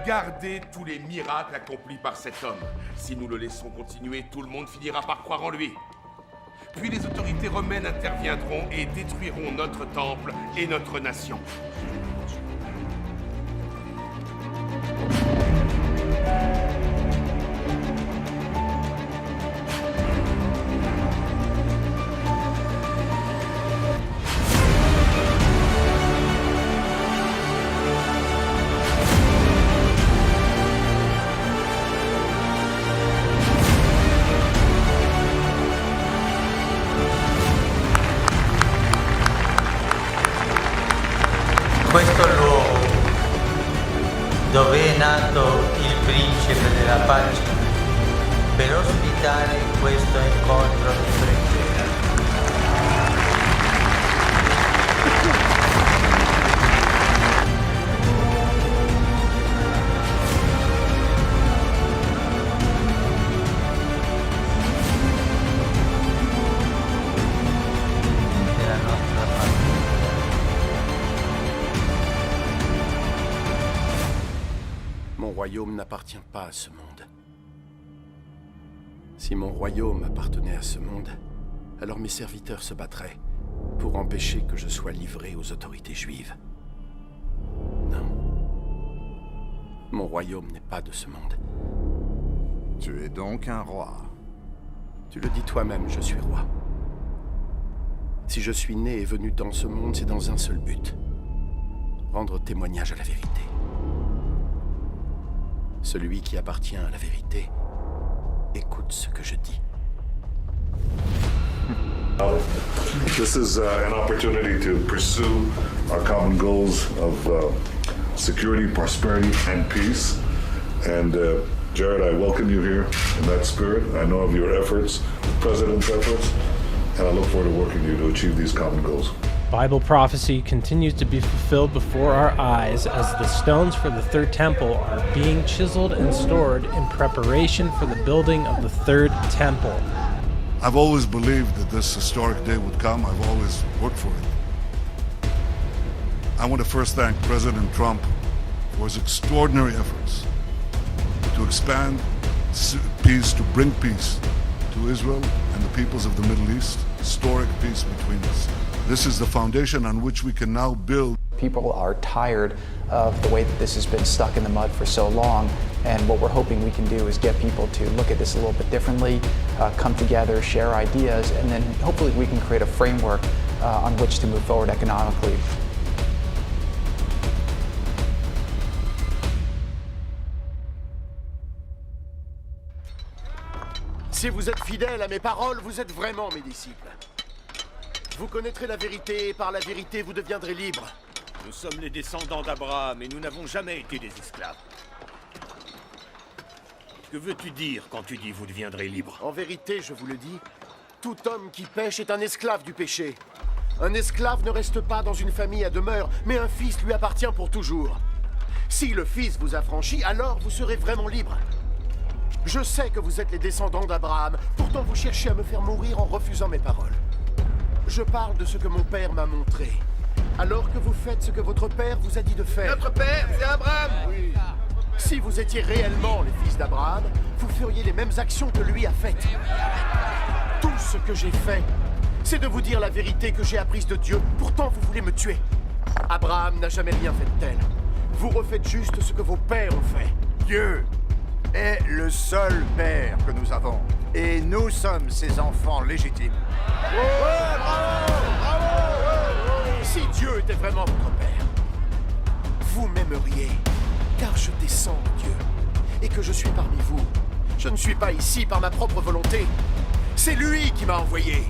Regardez tous les miracles accomplis par cet homme. Si nous le laissons continuer, tout le monde finira par croire en lui. Puis les autorités romaines interviendront et détruiront notre temple et notre nation. Questo luogo dove è nato il principe della pace per ospitare questo incontro di preghiera. Della nostra famiglia. Mon royaume n'appartient pas à ce monde. Si mon royaume appartenait à ce monde, alors mes serviteurs se battraient pour empêcher que je sois livré aux autorités juives. Non. Mon royaume n'est pas de ce monde. Tu es donc un roi. Tu le dis toi-même, je suis roi. Si je suis né et venu dans ce monde, c'est dans un seul but. Rendre témoignage à la vérité. Celui qui appartient à la vérité, écoute ce que je dis. This is an opportunity to pursue our common goals of security, prosperity, and peace. And Jared, I welcome you here in that spirit. I know of your efforts, the President's efforts, and I look forward to working with you to achieve these common goals. Bible prophecy continues to be fulfilled before our eyes as the stones for the third temple are being chiseled and stored in preparation for the building of the third temple. I've always believed that this historic day would come. I've always worked for it. I want to first thank President Trump for his extraordinary efforts to expand peace, to bring peace to Israel and the peoples of the Middle East, historic peace between us. This is the foundation on which we can now build. People are tired of the way that this has been stuck in the mud for so long, and what we're hoping we can do is get people to look at this a little bit differently, come together, share ideas, and then hopefully we can create a framework on which to move forward economically. Si vous êtes fidèles à mes paroles, vous êtes vraiment mes disciples. Vous connaîtrez la vérité et par la vérité vous deviendrez libres. Nous sommes les descendants d'Abraham et nous n'avons jamais été des esclaves. Que veux-tu dire quand tu dis vous deviendrez libres? En vérité, je vous le dis, tout homme qui pêche est un esclave du péché. Un esclave ne reste pas dans une famille à demeure, mais un fils lui appartient pour toujours. Si le fils vous affranchit, alors vous serez vraiment libre. Je sais que vous êtes les descendants d'Abraham, pourtant vous cherchez à me faire mourir en refusant mes paroles. Je parle de ce que mon père m'a montré. Alors que vous faites ce que votre père vous a dit de faire. Notre père, c'est Abraham. Oui. Si vous étiez réellement les fils d'Abraham, vous feriez les mêmes actions que lui a faites. Tout ce que j'ai fait, c'est de vous dire la vérité que j'ai apprise de Dieu. Pourtant, vous voulez me tuer. Abraham n'a jamais rien fait de tel. Vous refaites juste ce que vos pères ont fait. Dieu est le seul père que nous avons. Et nous sommes ses enfants légitimes. Si Dieu était vraiment votre père, vous m'aimeriez, car je descends de Dieu, et que je suis parmi vous. Je ne suis pas ici par ma propre volonté. C'est lui qui m'a envoyé.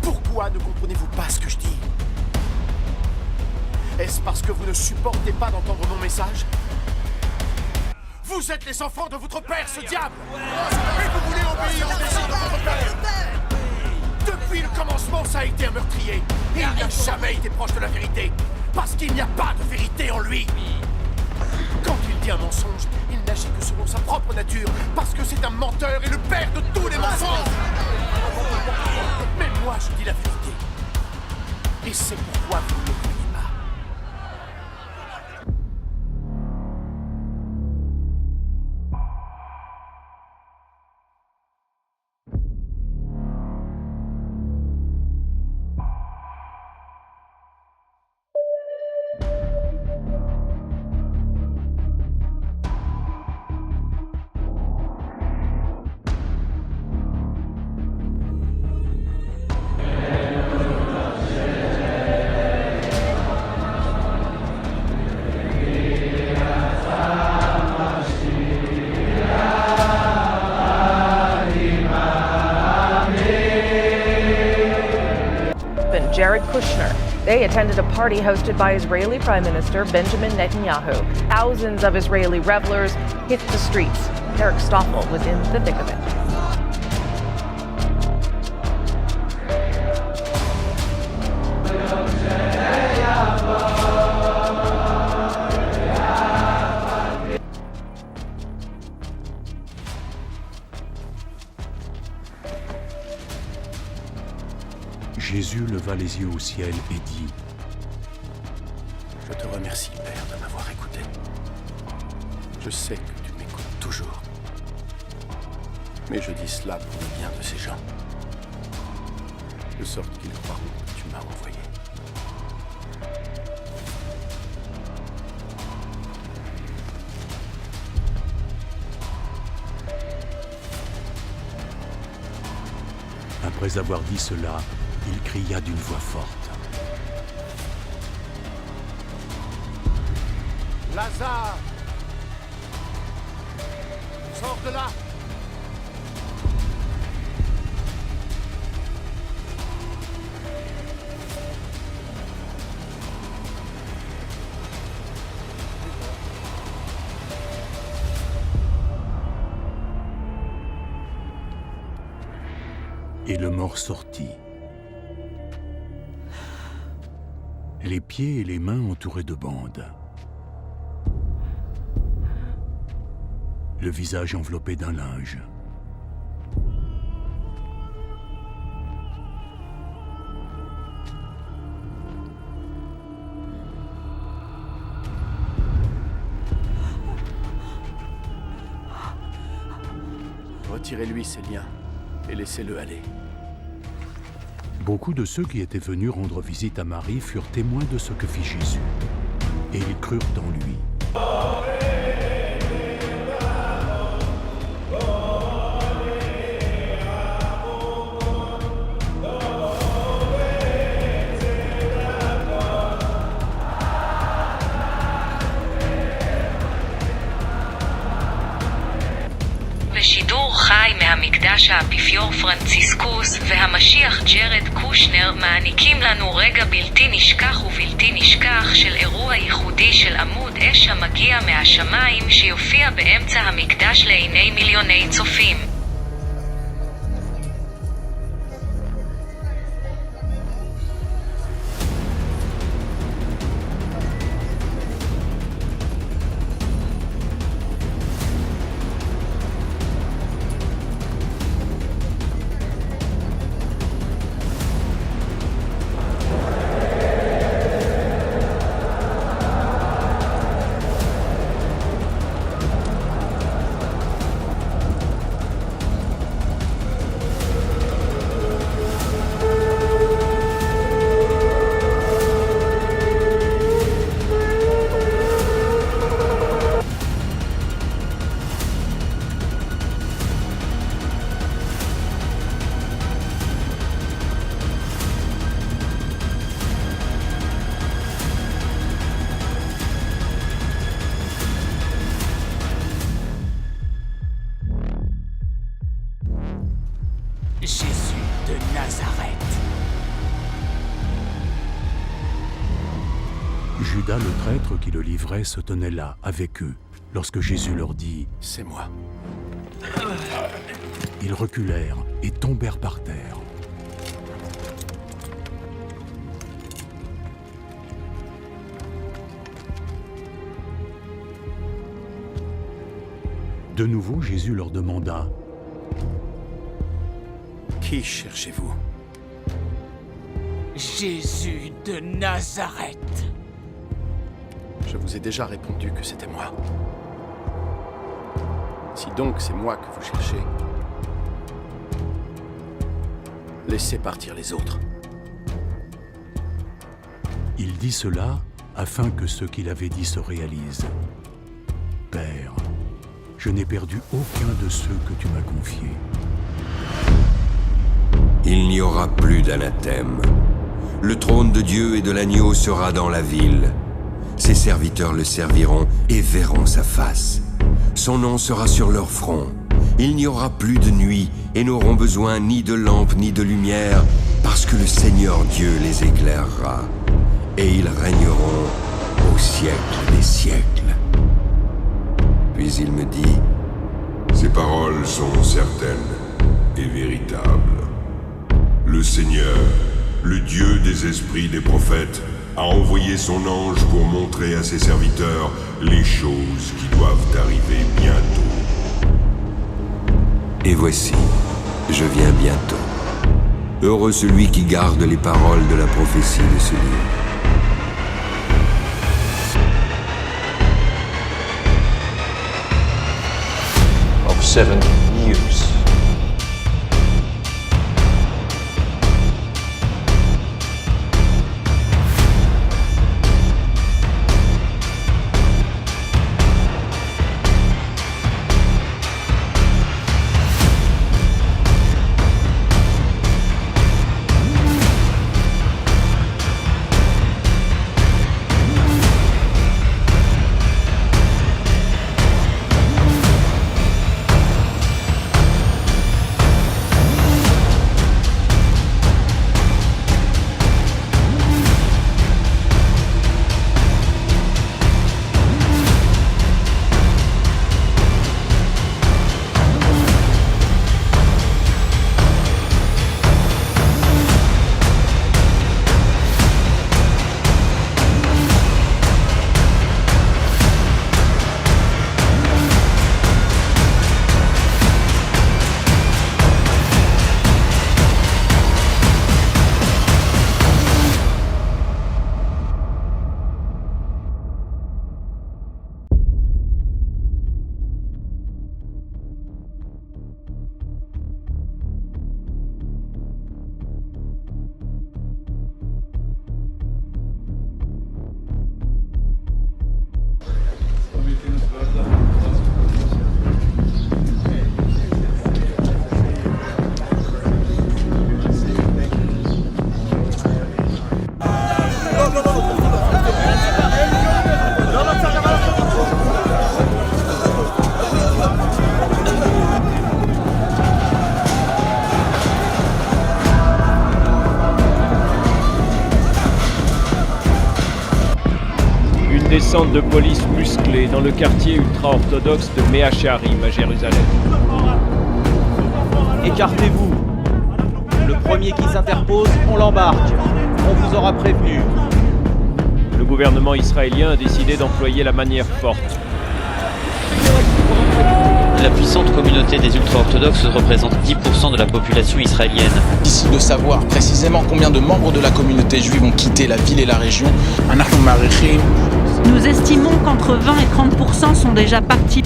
Pourquoi ne comprenez-vous pas ce que je dis? Est-ce parce que vous ne supportez pas d'entendre mon message? Vous êtes les enfants de votre père, ce diable! Et vous voulez obéir au dessein de votre père! Depuis le commencement, ça a été un meurtrier. Et il n'a jamais été proche de la vérité. Parce qu'il n'y a pas de vérité en lui. Quand il dit un mensonge, il n'agit que selon sa propre nature. Parce que c'est un menteur et le père de tous les mensonges. Mais moi, je dis la vérité. Et c'est pourquoi vous ne me croyez pas. They attended a party hosted by Israeli Prime Minister Benjamin Netanyahu. Thousands of Israeli revelers hit the streets. Eric Stoffel was in the thick of it. Jésus leva les yeux au ciel et dit : Je te remercie, Père, de m'avoir écouté. Je sais que tu m'écoutes toujours. Mais je dis cela pour le bien de ces gens. De sorte qu'ils croiront que tu m'as envoyé. Après avoir dit cela, il cria d'une voix forte : Lazare! Sors de là! Et le mort sortit, les pieds et les mains entourés de bandes, le visage enveloppé d'un linge. Retirez-lui ses liens et laissez-le aller. Beaucoup de ceux qui étaient venus rendre visite à Marie furent témoins de ce que fit Jésus, et ils crurent en lui. בשידור חי מהמקדש האפיפיור פרנציסקוס והמשיח ג'רד קושנר מעניקים לנו רגע בלתי נשכח ובלתי נשכח של אירוע ייחודי של עמוד אש המגיע מהשמיים שיופיע באמצע המקדש לעיני מיליוני צופים. Jésus de Nazareth. Judas le traître qui le livrait se tenait là, avec eux, lorsque Jésus leur dit : C'est moi. Ils reculèrent et tombèrent par terre. De nouveau, Jésus leur demanda : Qui cherchez-vous ? Jésus de Nazareth. Je vous ai déjà répondu que c'était moi. Si donc c'est moi que vous cherchez, laissez partir les autres. Il dit cela afin que ce qu'il avait dit se réalise. Père, je n'ai perdu aucun de ceux que tu m'as confiés. Il n'y aura plus d'anathème. Le trône de Dieu et de l'agneau sera dans la ville. Ses serviteurs le serviront et verront sa face. Son nom sera sur leur front. Il n'y aura plus de nuit et n'auront besoin ni de lampe ni de lumière, parce que le Seigneur Dieu les éclairera. et ils régneront au siècle des siècles. Puis il me dit: Ces paroles sont certaines et véritables. Le Seigneur, le Dieu des esprits des prophètes, a envoyé son ange pour montrer à ses serviteurs les choses qui doivent arriver bientôt. Et voici, je viens bientôt. Heureux celui qui garde les paroles de la prophétie de ce livre. Of 7 years. Descente de police musclée dans le quartier ultra-orthodoxe de Mea Shearim à Jérusalem. Écartez-vous. Le premier qui s'interpose, on l'embarque. On vous aura prévenu. Le gouvernement israélien a décidé d'employer la manière forte. La puissante communauté des ultra-orthodoxes représente 10% de la population israélienne. Difficile de savoir précisément combien de membres de la communauté juive ont quitté la ville et la région. Nous estimons qu'entre 20 et 30% sont déjà partis.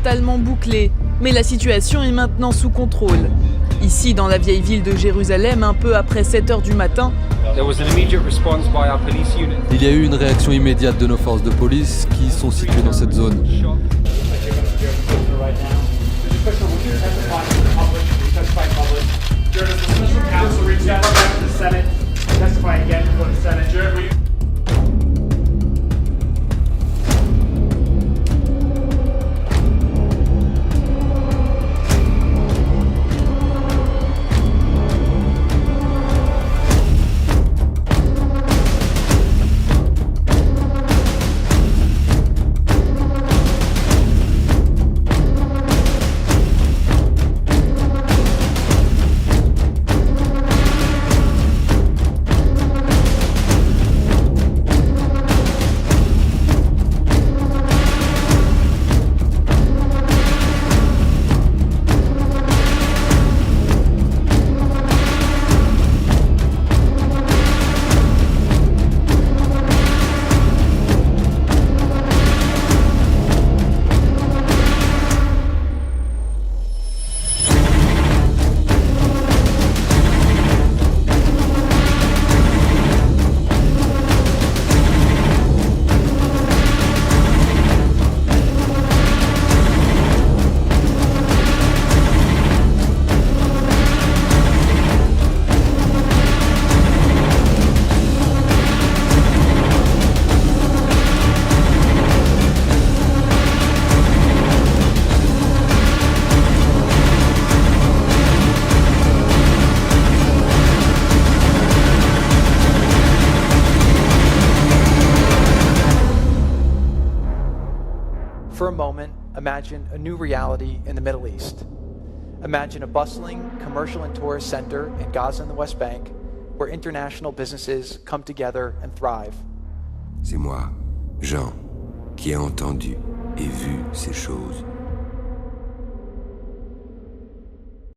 Totalement bouclé, mais la situation est maintenant sous contrôle. Ici, dans la vieille ville de Jérusalem, un peu après 7h du matin, il y a eu une réaction immédiate de nos forces de police qui sont situées dans cette zone. For a moment, imagine a new reality in the Middle East. Imagine a bustling commercial and tourist center in Gaza and the West Bank, where international businesses come together and thrive. C'est moi, Jean, qui ai entendu et vu ces choses.